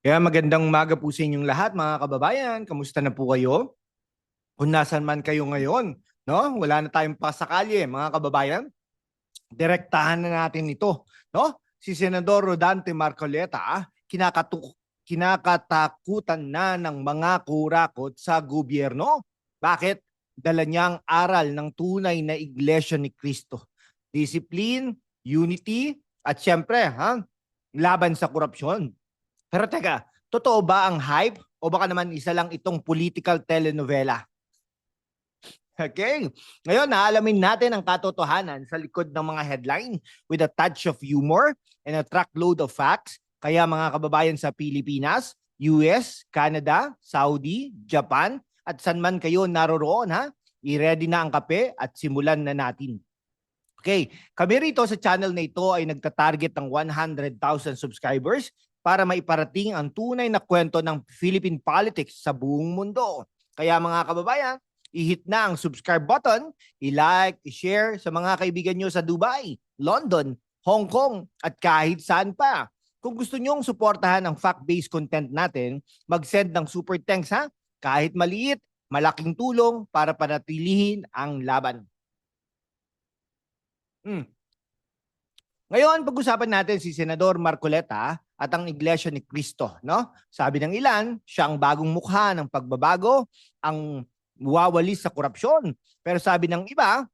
Kaya magandang umaga po sa inyong lahat mga kababayan. Kamusta na po kayo? Kung nasan man kayo ngayon, no? Wala na tayong pasakali, mga kababayan. Direktahan na natin ito, no? Si Senador Rodante Marcoleta, kinakatakutan na ng mga kurakot sa gobyerno. Bakit? Dala niyang aral ng tunay na Iglesia ni Cristo. Discipline, unity, at syempre, laban sa korupsyon. Pero teka, totoo ba ang hype o baka naman isa lang itong political telenovela? Okay. Ngayon, naalamin natin ang katotohanan sa likod ng mga headline with a touch of humor and a truckload of facts. Kaya mga kababayan sa Pilipinas, US, Canada, Saudi, Japan, at saan man kayo naroroon, i-ready na ang kape at simulan na natin. Okay, kami rito sa channel na ito ay nagta-target ng 100,000 subscribers para maiparating ang tunay na kwento ng Philippine politics sa buong mundo. Kaya mga kababayan, i-hit na ang subscribe button, i-like, i-share sa mga kaibigan nyo sa Dubai, London, Hong Kong, at kahit saan pa. Kung gusto nyong suportahan ang fact-based content natin, mag-send ng super thanks kahit maliit, malaking tulong para panatilihin ang laban. Ngayon, pag-usapan natin si Senador Marcoleta at ang Iglesia ni Cristo, no? Sabi ng ilan, siya ang bagong mukha ng pagbabago, ang wawalis sa korupsyon. Pero sabi ng iba,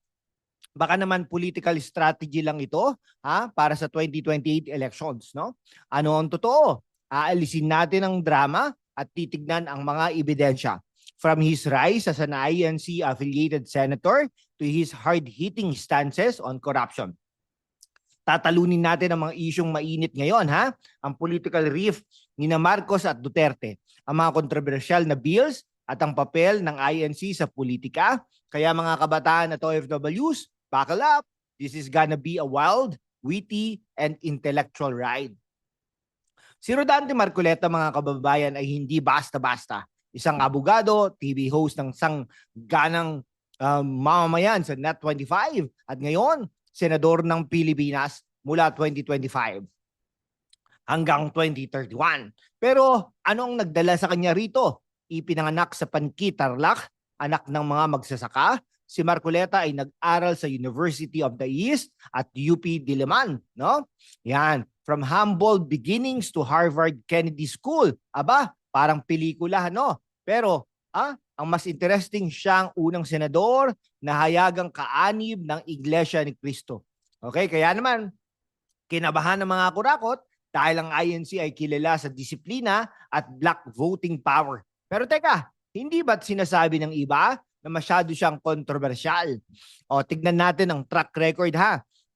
baka naman political strategy lang ito, para sa 2028 elections, no? Ano ang totoo? Aalisin natin ang drama at titignan ang mga ebidensya. From his rise as an INC-affiliated senator to his hard-hitting stances on corruption. Tatalunin natin ang mga isyong mainit ngayon, ang political rift ni Marcos at Duterte, ang mga kontrobersyal na bills at ang papel ng INC sa politika. Kaya mga kabataan at OFWs, buckle up. This is gonna be a wild, witty, and intellectual ride. Si Rodante Marcoleta, mga kababayan, ay hindi basta-basta. Isang abogado, TV host ng isang ganang mamamayan sa Net25 at ngayon, senador ng Pilipinas mula 2025 hanggang 2031. Pero anong nagdala sa kanya rito? Ipinanganak sa Panki, Tarlac, anak ng mga magsasaka. Si Marcoleta ay nag-aral sa University of the East at UP Diliman, no? Yan, from humble beginnings to Harvard Kennedy School. Aba, parang pelikula, no? Pero ang mas interesting, siyang unang senador na hayagang kaanib ng Iglesia ni Cristo. Okay, kaya naman, kinabahan ng mga kurakot dahil ang INC ay kilala sa disiplina at black voting power. Pero teka, hindi ba't sinasabi ng iba na masyado siyang kontrobersyal? O, tignan natin ang track record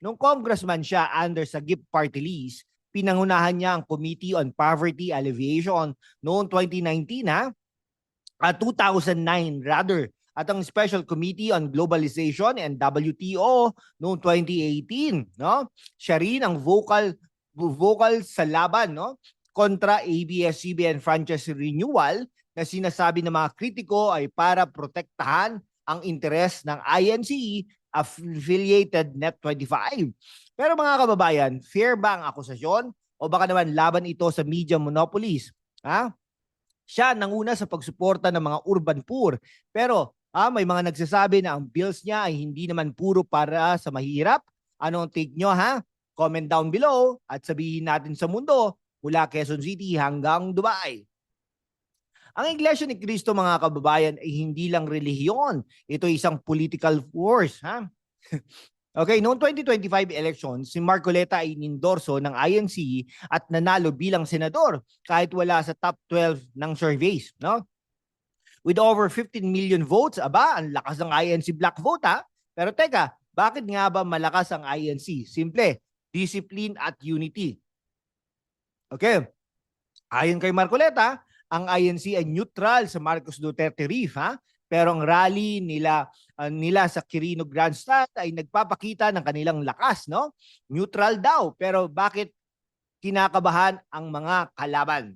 Nung congressman siya under sa GIP party list, pinangunahan niya ang Committee on Poverty Alleviation noong 2019 2009 rather, at ang Special Committee on Globalization and WTO noong 2018, no? Siya rin ang vocal sa laban, no, kontra ABS-CBN franchise renewal na sinasabi ng mga kritiko ay para protektahan ang interes ng INC affiliated Net25. Pero mga kababayan, fair ba ang akusasyon o baka naman laban ito sa media monopolies? Siya nanguna sa pagsuporta ng mga urban poor. Pero may mga nagsasabi na ang bills niya ay hindi naman puro para sa mahirap. Anong take nyo Comment down below at sabihin natin sa mundo mula Quezon City hanggang Dubai. Ang Iglesia ni Cristo, mga kababayan, ay hindi lang relihiyon. Ito ay isang political force. Okay, noong 2025 elections, si Marcoleta ay inendorso ng INC at nanalo bilang senador kahit wala sa top 12 ng surveys, no? With over 15 million votes, ang lakas ng INC black vote Pero teka, bakit nga ba malakas ang INC? Simple, discipline at unity. Okay, ayon kay Marcoleta, ang INC ay neutral sa Marcos Duterte Reef, pero ang rally nila sa Quirino Grandstand ay nagpapakita ng kanilang lakas, no? Neutral daw, pero bakit kinakabahan ang mga kalaban?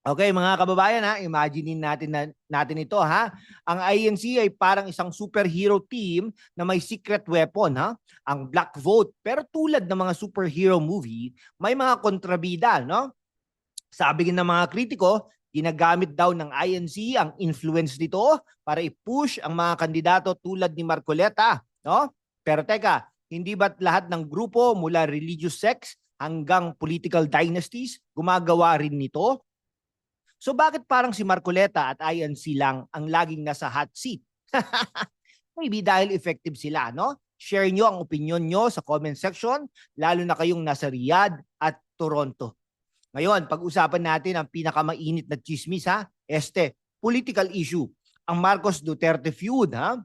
Okay, mga kababayan, imaginein natin ito, Ang INC ay parang isang superhero team na may secret weapon, Ang black vote. Pero tulad ng mga superhero movie, may mga kontrabida, no? Sabi ng mga kritiko, ginagamit daw ng INC ang influence nito para i-push ang mga kandidato tulad ni Marcoleta, no? Pero teka, hindi ba't lahat ng grupo mula religious sects hanggang political dynasties gumagawa rin nito? So bakit parang si Marcoleta at INC lang ang laging nasa hot seat? Maybe dahil effective sila, no? Share nyo ang opinion nyo sa comment section, lalo na kayong nasa Riyadh at Toronto. Ngayon, pag-usapan natin ang pinakamainit na chismis, ha? Political issue. Ang Marcos Duterte feud, ha?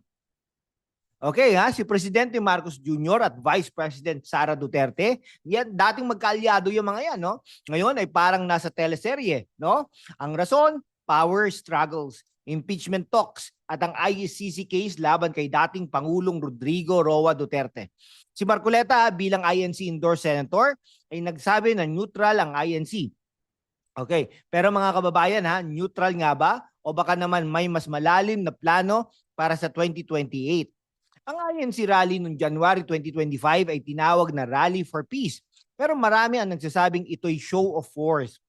Okay, ha? Si Presidente Marcos Jr. at Vice President Sara Duterte, yan, dating magkaalyado yung mga yan, no? Ngayon ay parang nasa teleserye, no? Ang rason, power struggles, impeachment talks, at ang ICC case laban kay dating Pangulong Rodrigo Roa Duterte. Si Marcoleta bilang INC endorsed senator ay nagsabi na neutral ang INC. Okay, pero mga kababayan, ha, neutral nga ba o baka naman may mas malalim na plano para sa 2028? Ang INC rally noong January 2025 ay tinawag na Rally for Peace. Pero marami ang nagsasabing ito'y show of force.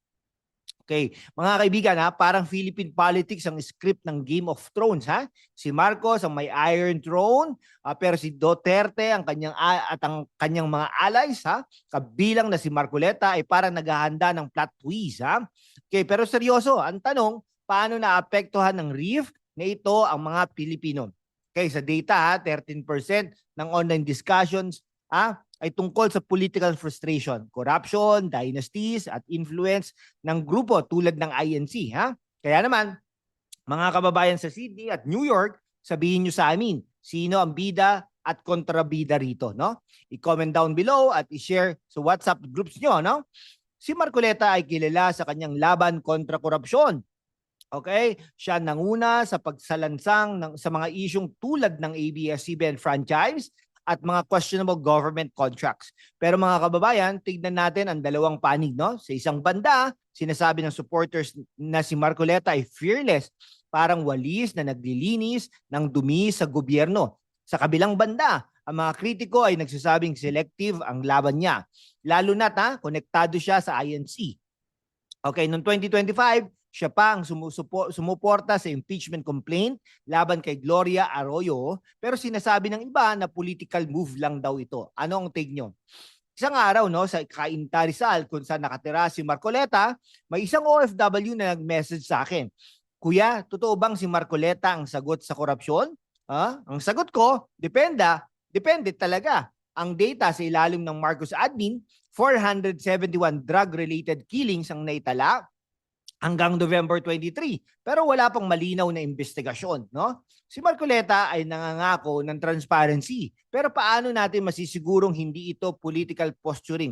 Okay, mga kaibigan, ha, parang Philippine politics ang script ng Game of Thrones, ha. Si Marcos ang may Iron Throne, pero si Duterte ang kanyang mga allies, ha, kabilang na si Marcoleta ay parang naghahanda ng plot twist, ha. Okay, pero seryoso, ang tanong, paano naapektuhan ng rift na ito ang mga Pilipino? Okay, sa data, ha, 13% ng online discussions, ay tungkol sa political frustration, corruption, dynasties, at influence ng grupo tulad ng INC. Ha? Kaya naman, mga kababayan sa Sydney at New York, sabihin nyo sa amin, sino ang bida at kontrabida rito. No? I-comment down below at i-share sa WhatsApp groups nyo. No? Si Marcoleta ay kilala sa kanyang laban kontra korupsyon. Okay? Siya nanguna sa pagsalansang sa mga isyong tulad ng ABS-CBN franchise at mga questionable government contracts. Pero mga kababayan, tignan natin ang dalawang panig, no? Sa isang banda, sinasabi ng supporters na si Marcoleta ay fearless, parang walis na naglilinis ng dumi sa gobyerno. Sa kabilang banda, ang mga kritiko ay nagsasabing selective ang laban niya. Lalo na't konektado siya sa INC. Okay, noong 2025, siya pa ang sumuporta sa impeachment complaint laban kay Gloria Arroyo, pero sinasabi ng iba na political move lang daw ito. Ano ang take nyo? Isang araw, no, sa Cainta Rizal, kung saan nakatira si Marcoleta, may isang OFW na nag-message sa akin. Kuya, totoo bang si Marcoleta ang sagot sa korupsyon? Ang sagot ko, depende talaga. Ang data sa ilalim ng Marcos admin, 471 drug-related killings ang naitala hanggang November 23. Pero wala pang malinaw na investigasyon, no? Si Marcoleta ay nangangako ng transparency. Pero paano natin masisigurong hindi ito political posturing?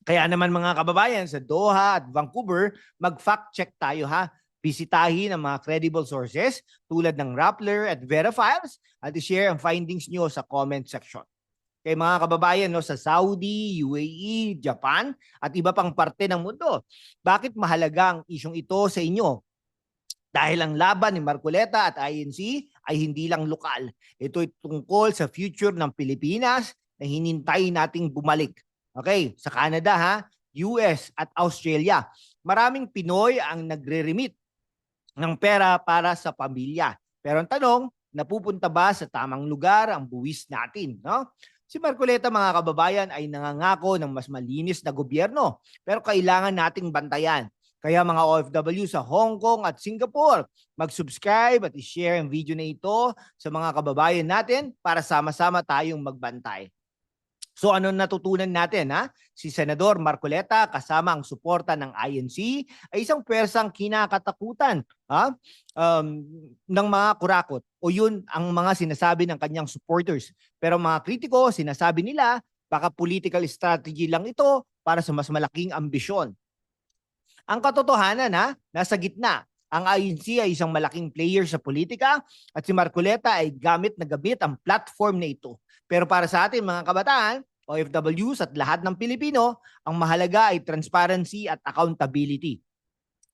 Kaya naman mga kababayan sa Doha at Vancouver, mag-fact check tayo, ha. Bisitahin ang mga credible sources tulad ng Rappler at Verifiles at i-share ang findings nyo sa comment section. Kay mga kababayan, no, sa Saudi, UAE, Japan at iba pang parte ng mundo. Bakit mahalaga ang isyong ito sa inyo? Dahil ang laban ni Marcoleta at INC ay hindi lang lokal. Ito ay tungkol sa future ng Pilipinas na hinintay nating bumalik. Okay, sa Canada, ha, US at Australia. Maraming Pinoy ang nagre-remit ng pera para sa pamilya. Pero ang tanong, napupunta ba sa tamang lugar ang buwis natin, no? Si Marcoleta, mga kababayan, ay nangangako ng mas malinis na gobyerno, pero kailangan nating bantayan. Kaya mga OFW sa Hong Kong at Singapore, mag-subscribe at i-share ang video na ito sa mga kababayan natin para sama-sama tayong magbantay. So ano natutunan natin, ha? Si Senador Marcoleta kasama ang suporta ng INC ay isang pwersang kinakatakutan, ng mga kurakot, o yun ang mga sinasabi ng kanyang supporters. Pero mga kritiko, sinasabi nila baka political strategy lang ito para sa mas malaking ambisyon. Ang katotohanan, nasa gitna. Ang INC ay isang malaking player sa politika at si Marcoleta ay gamit ang platform na ito. Pero para sa atin mga kabataan, OFWs at lahat ng Pilipino, ang mahalaga ay transparency at accountability.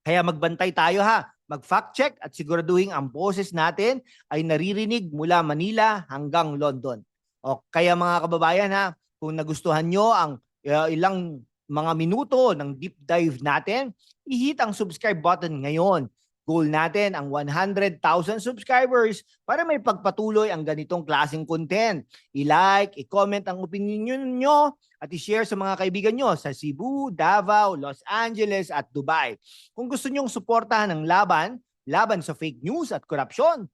Kaya magbantay tayo, mag-fact check at siguraduhin ang boses natin ay naririnig mula Manila hanggang London. O kaya mga kababayan, kung nagustuhan nyo ang ilang mga minuto ng deep dive natin, i-hit ang subscribe button ngayon. Goal natin ang 100,000 subscribers para may pagpatuloy ang ganitong klaseng content. I-like, i-comment ang opinion nyo at i-share sa mga kaibigan nyo sa Cebu, Davao, Los Angeles at Dubai. Kung gusto nyong suportahan ang laban sa fake news at korupsyon,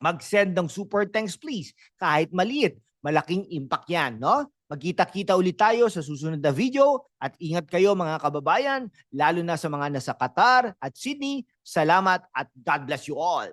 mag-send ng super thanks please. Kahit maliit, malaking impact yan, no? Magkita-kita ulit tayo sa susunod na video at ingat kayo mga kababayan, lalo na sa mga nasa Qatar at Sydney. Salamat at God bless you all.